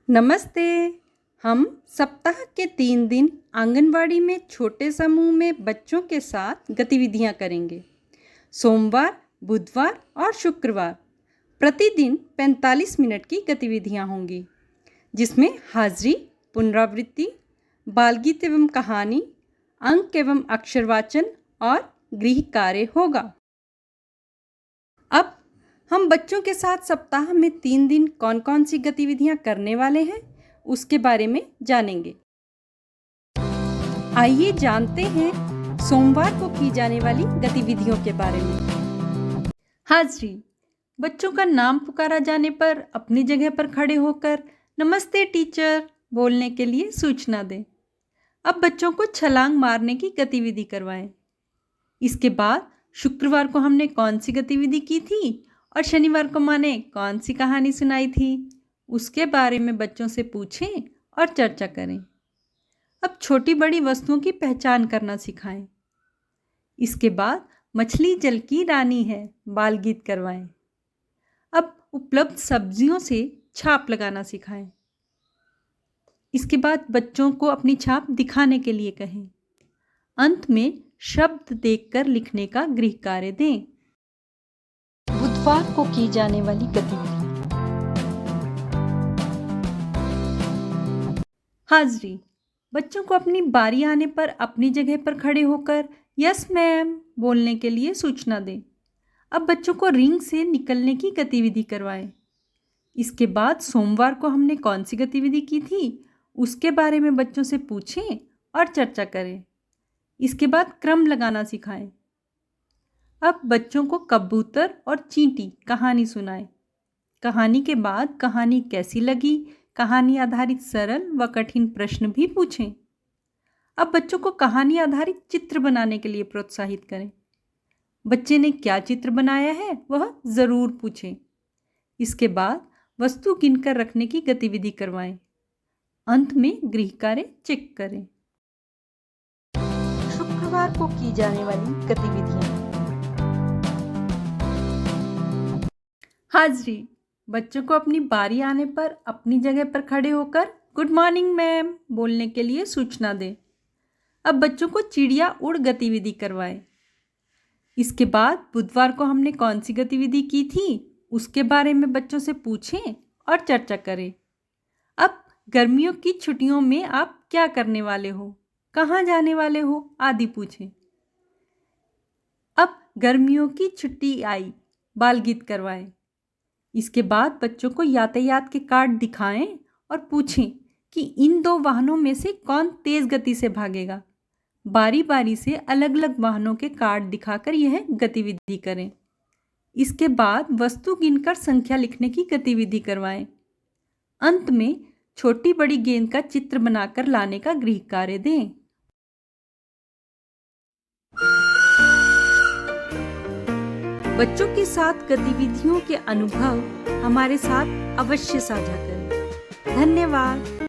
नमस्ते। हम सप्ताह के 3 दिन आंगनवाड़ी में छोटे समूह में बच्चों के साथ गतिविधियां करेंगे। सोमवार, बुधवार और शुक्रवार प्रतिदिन 45 मिनट की गतिविधियां होंगी, जिसमें हाजिरी, पुनरावृत्ति, बालगीत एवं कहानी, अंक एवं अक्षरवाचन और गृह कार्य होगा। अब हम बच्चों के साथ सप्ताह में 3 दिन कौन कौन सी गतिविधियां करने वाले हैं, उसके बारे में जानेंगे। आइए जानते हैं सोमवार को की जाने वाली गतिविधियों के बारे में। हाजिरी, बच्चों का नाम पुकारा जाने पर अपनी जगह पर खड़े होकर नमस्ते टीचर बोलने के लिए सूचना दें। अब बच्चों को छलांग मारने की गतिविधि करवाएं। इसके बाद शुक्रवार को हमने कौन सी गतिविधि की थी और शनिवार को माँ ने कौन सी कहानी सुनाई थी, उसके बारे में बच्चों से पूछें और चर्चा करें। अब छोटी बड़ी वस्तुओं की पहचान करना सिखाएं। इसके बाद मछली जल की रानी है बाल गीत करवाएं। अब उपलब्ध सब्जियों से छाप लगाना सिखाएं। इसके बाद बच्चों को अपनी छाप दिखाने के लिए कहें। अंत में शब्द देखकर लिखने का गृह कार्य दें। बुधवार को की जाने वाली गतिविधि। हाजिरी, बच्चों को अपनी बारी आने पर अपनी जगह पर खड़े होकर यस मैम बोलने के लिए सूचना दें। अब बच्चों को रिंग से निकलने की गतिविधि करवाएं। इसके बाद सोमवार को हमने कौन सी गतिविधि की थी, उसके बारे में बच्चों से पूछें और चर्चा करें। इसके बाद क्रम लगाना सिखाएं। अब बच्चों को कबूतर और चींटी कहानी सुनाएं। कहानी के बाद कहानी कैसी लगी, कहानी आधारित सरल व कठिन प्रश्न भी पूछें। अब बच्चों को कहानी आधारित चित्र बनाने के लिए प्रोत्साहित करें। बच्चे ने क्या चित्र बनाया है वह ज़रूर पूछें। इसके बाद वस्तु गिनकर रखने की गतिविधि करवाएं। अंत में गृह कार्य चेक करें। शुक्रवार को की जाने वाली गतिविधियां। हाजिरी, बच्चों को अपनी बारी आने पर अपनी जगह पर खड़े होकर गुड मॉर्निंग मैम बोलने के लिए सूचना दें। अब बच्चों को चिड़िया उड़ गतिविधि करवाएं। इसके बाद बुधवार को हमने कौन सी गतिविधि की थी, उसके बारे में बच्चों से पूछें और चर्चा करें। अब गर्मियों की छुट्टियों में आप क्या करने वाले हो, कहाँ जाने वाले हो आदि पूछें। अब गर्मियों की छुट्टी आई बाल गीत करवाएं। इसके बाद बच्चों को यातायात के कार्ड दिखाएं और पूछें कि इन 2 वाहनों में से कौन तेज गति से भागेगा। बारी बारी से अलग अलग वाहनों के कार्ड दिखाकर यह गतिविधि करें। इसके बाद वस्तु गिनकर संख्या लिखने की गतिविधि करवाएं। अंत में छोटी बड़ी गेंद का चित्र बनाकर लाने का गृह कार्य दें। बच्चों के साथ गतिविधियों के अनुभव हमारे साथ अवश्य साझा करें। धन्यवाद।